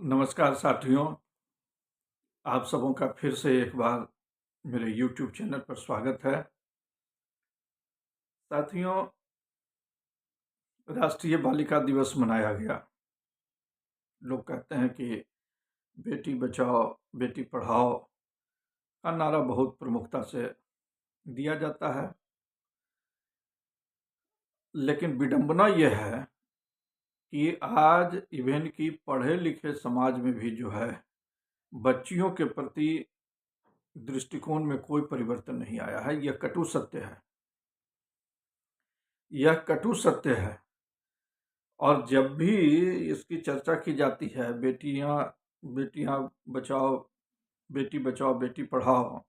नमस्कार साथियों, आप सबों का फिर से एक बार मेरे YouTube चैनल पर स्वागत है। साथियों, राष्ट्रीय बालिका दिवस मनाया गया। लोग कहते हैं कि बेटी बचाओ, बेटी पढ़ाओ का नारा बहुत प्रमुखता से दिया जाता है। लेकिन विडंबना यह है कि आज इवन की पढ़े लिखे समाज में भी जो है, बच्चियों के प्रति दृष्टिकोण में कोई परिवर्तन नहीं आया है। यह कटु सत्य है। यह कटु सत्य है। और जब भी इसकी चर्चा की जाती है, बेटियां बेटियां बचाओ, बेटी बचाओ, बेटी पढ़ाओ,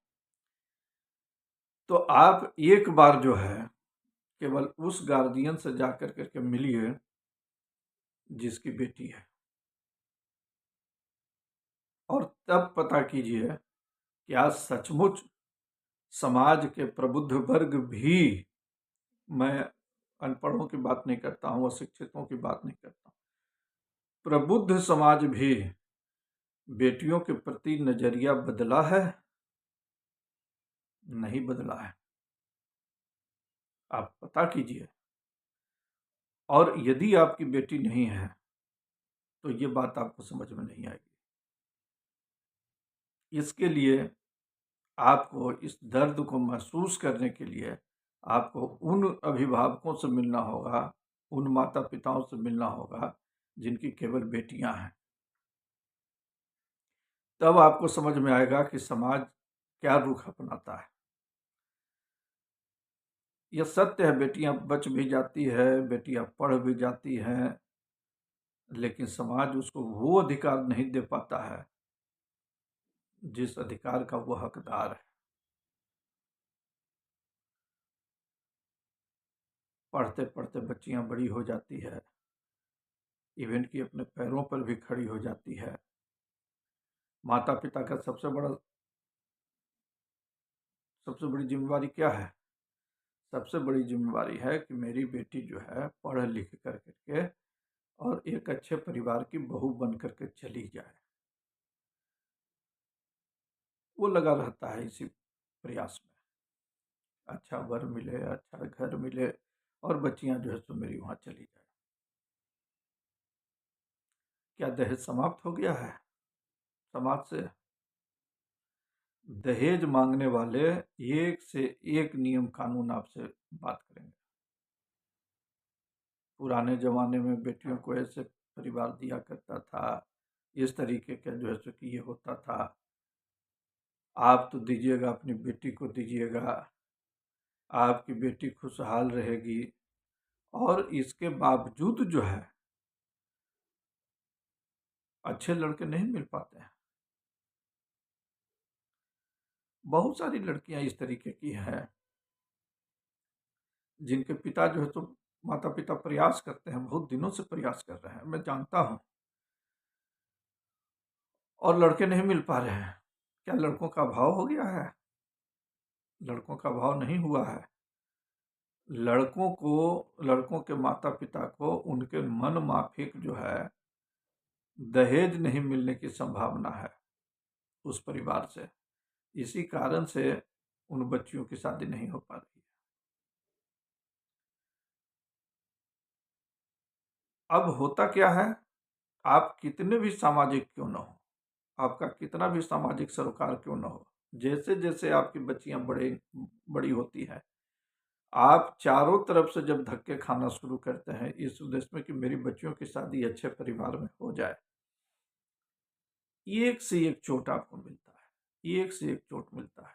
तो आप एक बार जो है केवल उस गार्जियन से जाकर करके मिलिए जिसकी बेटी है, और तब पता कीजिए कि आज सचमुच समाज के प्रबुद्ध वर्ग भी, मैं अनपढ़ों की बात नहीं करता हूं, अशिक्षितों की बात नहीं करता हूं, प्रबुद्ध समाज भी बेटियों के प्रति नजरिया बदला है? नहीं बदला है। आप पता कीजिए। और यदि आपकी बेटी नहीं है तो ये बात आपको समझ में नहीं आएगी। इसके लिए आपको इस दर्द को महसूस करने के लिए आपको उन अभिभावकों से मिलना होगा, उन माता पिताओं से मिलना होगा जिनकी केवल बेटियां हैं। तब आपको समझ में आएगा कि समाज क्या रुख अपनाता है। यह सत्य है, बेटियां बच भी जाती है, बेटियां पढ़ भी जाती हैं, लेकिन समाज उसको वो अधिकार नहीं दे पाता है जिस अधिकार का वो हकदार है। पढ़ते पढ़ते बच्चियां बड़ी हो जाती है, इवन की अपने पैरों पर भी खड़ी हो जाती है। माता पिता का सबसे बड़ी जिम्मेवारी क्या है? सबसे बड़ी जिम्मेवारी है कि मेरी बेटी जो है पढ़ लिख कर करके और एक अच्छे परिवार की बहू बन करके चली जाए। वो लगा रहता है इसी प्रयास में, अच्छा वर मिले, अच्छा घर मिले, और बच्चियां जो है सो मेरी वहां चली जाए। क्या दहेज समाप्त हो गया है समाज से? दहेज मांगने वाले एक से एक नियम कानून आपसे बात करेंगे। पुराने जमाने में बेटियों को ऐसे परिवार दिया करता था, इस तरीके का जो है सो कि ये होता था, आप तो दीजिएगा, अपनी बेटी को दीजिएगा, आपकी बेटी खुशहाल रहेगी। और इसके बावजूद जो है अच्छे लड़के नहीं मिल पाते हैं। बहुत सारी लड़कियां इस तरीके की हैं जिनके पिता जो है तो माता पिता प्रयास करते हैं, बहुत दिनों से प्रयास कर रहे हैं, मैं जानता हूं, और लड़के नहीं मिल पा रहे हैं। क्या लड़कों का अभाव हो गया है? लड़कों का अभाव नहीं हुआ है। लड़कों के माता पिता को उनके मन माफिक जो है दहेज नहीं मिलने की संभावना है उस परिवार से। इसी कारण से उन बच्चियों की शादी नहीं हो पा रही है। अब होता क्या है, आप कितने भी सामाजिक क्यों न हो, आपका कितना भी सामाजिक सरोकार क्यों न हो, जैसे जैसे आपकी बच्चियां बड़ी होती हैं, आप चारों तरफ से जब धक्के खाना शुरू करते हैं इस उद्देश्य में कि मेरी बच्चियों की शादी अच्छे परिवार में हो जाए, एक से एक चोट आपको मिलता है, एक से एक चोट मिलता है।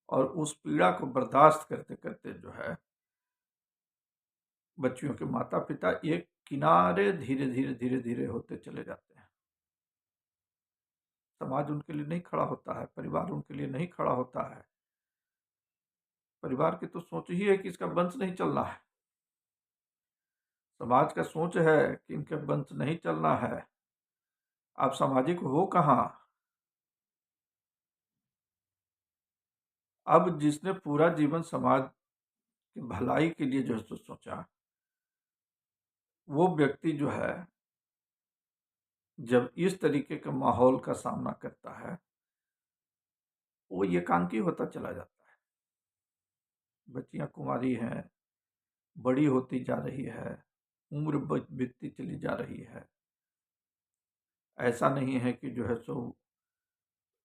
और उस पीड़ा को बर्दाश्त करते करते जो है बच्चियों के माता पिता एक किनारे धीरे धीरे धीरे धीरे होते चले जाते हैं। समाज उनके लिए नहीं खड़ा होता है, परिवार उनके लिए नहीं खड़ा होता है। परिवार की तो सोच ही है कि इसका वंश नहीं चलना है। समाज का सोच है कि इनके वंश नहीं चलना है। आप सामाजिक हो कहाँ? अब जिसने पूरा जीवन समाज की भलाई के लिए जो है सोचा, वो व्यक्ति जो है जब इस तरीके के माहौल का सामना करता है, वो एकांकी होता चला जाता है। बच्चियां कुंवारी हैं, बड़ी होती जा रही है, उम्र बीतती चली जा रही है। ऐसा नहीं है कि जो है सो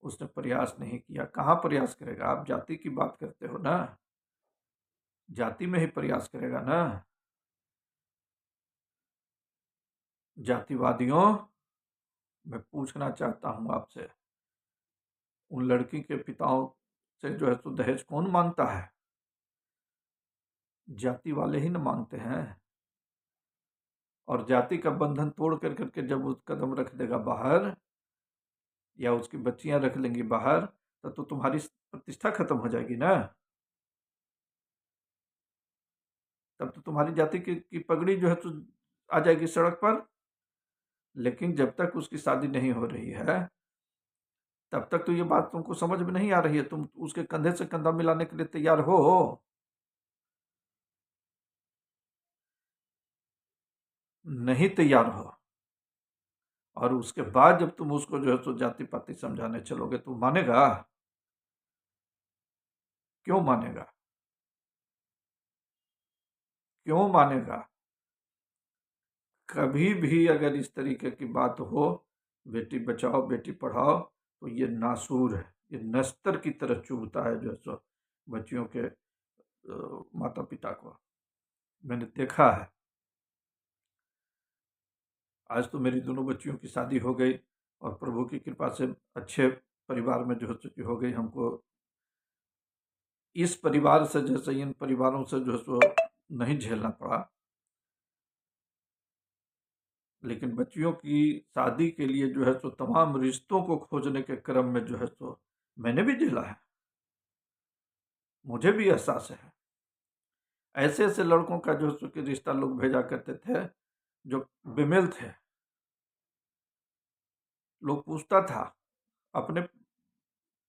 उसने प्रयास नहीं किया। कहाँ प्रयास करेगा? आप जाति की बात करते हो ना, जाति में ही प्रयास करेगा ना। जातिवादियों, मैं पूछना चाहता हूं आपसे, उन लड़की के पिताओं से जो है तो दहेज कौन मांगता है? जाति वाले ही न मांगते हैं। और जाति का बंधन तोड़ कर करके जब वो कदम रख देगा बाहर, या उसकी बच्चियां रख लेंगी बाहर, तो तुम्हारी प्रतिष्ठा खत्म हो जाएगी ना। तब तो तुम्हारी जाति की पगड़ी जो है तो आ जाएगी सड़क पर। लेकिन जब तक उसकी शादी नहीं हो रही है, तब तक तो ये बात तुमको समझ में नहीं आ रही है। तुम उसके कंधे से कंधा मिलाने के लिए तैयार हो? नहीं तैयार हो। और उसके बाद जब तुम उसको जो है तो जाति पाति समझाने चलोगे तो मानेगा? क्यों मानेगा? क्यों मानेगा? कभी भी अगर इस तरीके की बात हो, बेटी बचाओ बेटी पढ़ाओ, तो ये नासूर है, ये नस्तर की तरह चुभता है जो है सो बच्चियों के माता पिता को। मैंने देखा है। आज तो मेरी दोनों बच्चियों की शादी हो गई, और प्रभु की कृपा से अच्छे परिवार में जो है चुकी हो गई। हमको इस परिवार से जैसे इन परिवारों से जो है सो नहीं झेलना पड़ा। लेकिन बच्चियों की शादी के लिए जो है सो तमाम रिश्तों को खोजने के क्रम में जो है सो मैंने भी झेला है। मुझे भी एहसास है। ऐसे ऐसे लड़कों का जो है सो कि रिश्ता लोग भेजा करते थे जो बेमेल थे। लोग पूछता था, अपने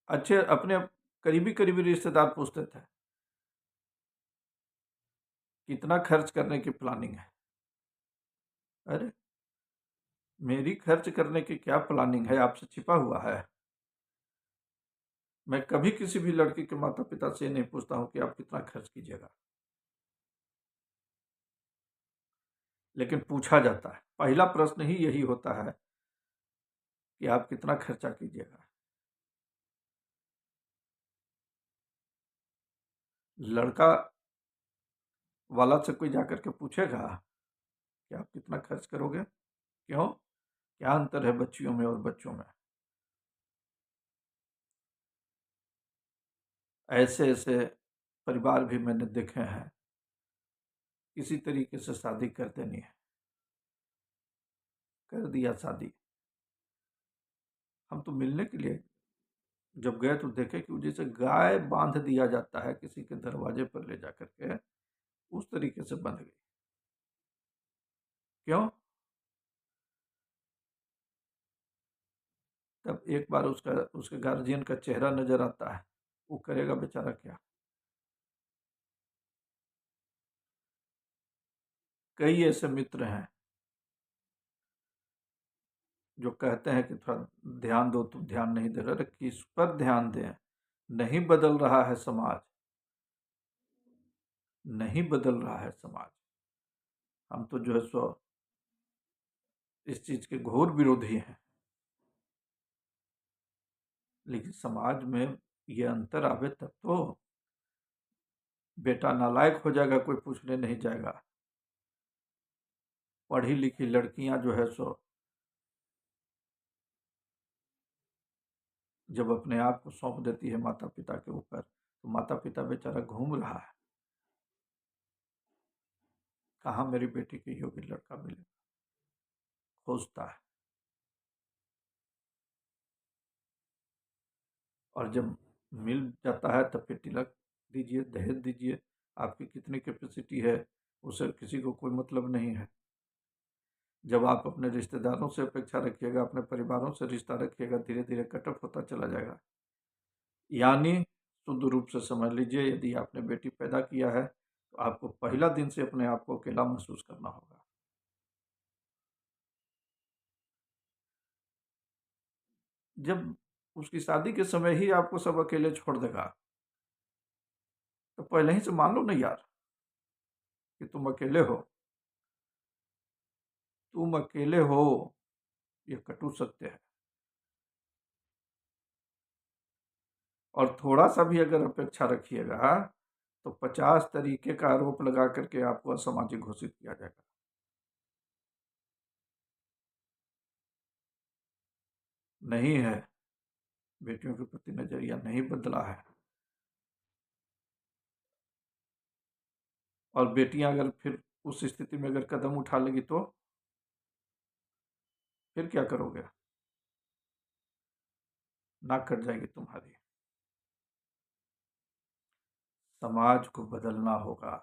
अच्छे अपने करीबी करीबी रिश्तेदार पूछते थे, कितना खर्च करने की प्लानिंग है? अरे, मेरी खर्च करने की क्या प्लानिंग है आपसे छिपा हुआ है? मैं कभी किसी भी लड़की के माता पिता से नहीं पूछता हूं कि आप कितना खर्च कीजिएगा। लेकिन पूछा जाता है, पहला प्रश्न ही यही होता है कि आप कितना खर्चा कीजिएगा। लड़का वाला से कोई जाकर के पूछेगा कि आप कितना खर्च करोगे? क्यों? क्या अंतर है बच्चियों में और बच्चों में? ऐसे ऐसे परिवार भी मैंने देखे हैं, किसी तरीके से शादी कर देनी है, कर दिया शादी। हम तो मिलने के लिए जब गए तो देखे कि जैसे गाय बांध दिया जाता है किसी के दरवाजे पर ले जाकर के, उस तरीके से बंध गई। क्यों? तब एक बार उसका उसके गार्जियन का चेहरा नजर आता है, वो करेगा बेचारा क्या। कई ऐसे मित्र हैं जो कहते हैं कि थोड़ा ध्यान दो, तुम ध्यान नहीं दे रहे। अरे किस पर ध्यान दें? नहीं बदल रहा है समाज। नहीं बदल रहा है समाज। हम तो जो है सो इस चीज के घोर विरोधी हैं। लेकिन समाज में ये अंतर आवे तब तो। बेटा नालायक हो जाएगा, कोई पूछने नहीं जाएगा। पढ़ी लिखी लड़कियां जो है सो जब अपने आप को सौंप देती है माता पिता के ऊपर, तो माता पिता बेचारा घूम रहा है, कहाँ मेरी बेटी के योग्य लड़का मिले, खोजता है। और जब मिल जाता है तब फिर तिलक दीजिए, दहेज दीजिए। आपकी कितनी कैपेसिटी है उसे किसी को कोई मतलब नहीं है। जब आप अपने रिश्तेदारों से अपेक्षा रखिएगा, अपने परिवारों से रिश्ता रखिएगा, धीरे धीरे कटअप होता चला जाएगा। यानी शुद्ध रूप से समझ लीजिए, यदि आपने बेटी पैदा किया है तो आपको पहला दिन से अपने आप को अकेला महसूस करना होगा। जब उसकी शादी के समय ही आपको सब अकेले छोड़ देगा, तो पहले ही से मान लो ना यार कि तुम अकेले हो। तुम अकेले हो, ये कटु सत्य है। और थोड़ा सा भी अगर अपेक्षा रखिएगा तो 50 तरीके का आरोप लगा करके आपको असामाजिक घोषित किया जाएगा। नहीं है, बेटियों के प्रति नजरिया नहीं बदला है। और बेटियां अगर फिर उस स्थिति में अगर कदम उठा लेगी तो फिर क्या करोगे? नाक कट जाएगी तुम्हारी। समाज को बदलना होगा।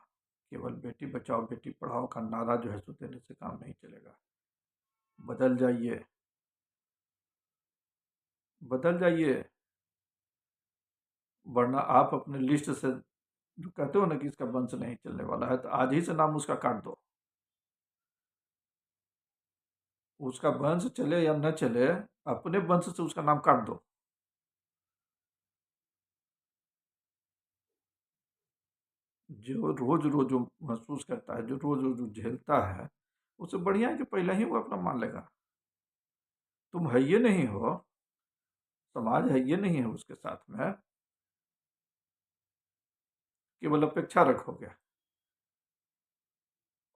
केवल बेटी बचाओ बेटी पढ़ाओ का नारा जो है सो देने से काम नहीं चलेगा। बदल जाइए, बदल जाइए, वरना आप अपने लिस्ट से जो कहते हो ना कि इसका वंश नहीं चलने वाला है, तो आज ही से नाम उसका काट दो। उसका वंश चले या न चले, अपने वंश से उसका नाम काट दो। जो रोज रोज जो महसूस करता है, जो रोज रोज जो झेलता है, उससे बढ़िया है कि पहले ही वो अपना मान लेगा। तुम है ये नहीं हो, समाज है ये नहीं है उसके साथ में, केवल अपेक्षा रखोगे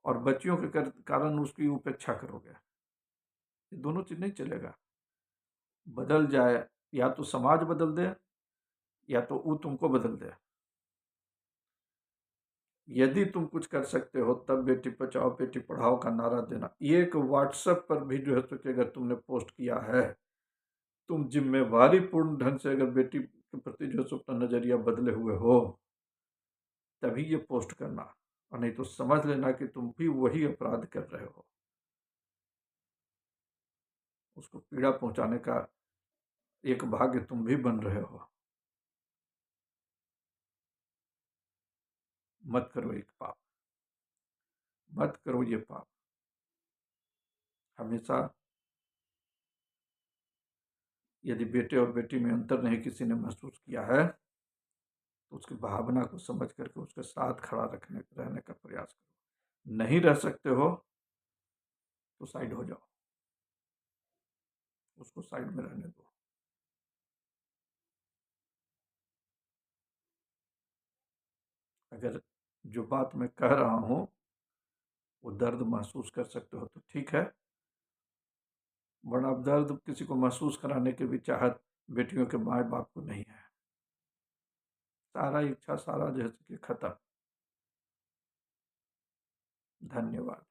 और बच्चियों के कारण उसकी उपेक्षा करोगे। ये दोनों चीज नहीं चलेगा। बदल जाए, या तो समाज बदल दे या तो वो तुमको बदल दे। यदि तुम कुछ कर सकते हो तब बेटी बचाओ बेटी पढ़ाओ का नारा देना। एक व्हाट्सएप पर भी जो है तो कि अगर तुमने पोस्ट किया है, तुम जिम्मेवारी पूर्ण ढंग से अगर बेटी के प्रति जो है सो अपना नजरिया बदले हुए हो, तभी ये पोस्ट करना। और नहीं तो समझ लेना कि तुम भी वही अपराध कर रहे हो। उसको पीड़ा पहुंचाने का एक भाग्य तुम भी बन रहे हो। मत करो एक पाप, मत करो ये पाप। हमेशा यदि बेटे और बेटी में अंतर नहीं किसी ने महसूस किया है, तो उसकी भावना को समझ करके उसके साथ खड़ा रखने रहने का प्रयास करो। नहीं रह सकते हो तो साइड हो जाओ, उसको साइड में रहने दो। अगर जो बात मैं कह रहा हूं वो दर्द महसूस कर सकते हो तो ठीक है, वरना अब दर्द किसी को महसूस कराने की भी चाहत बेटियों के माए बाप को नहीं है। सारा इच्छा सारा जैसे कि खत्म। धन्यवाद।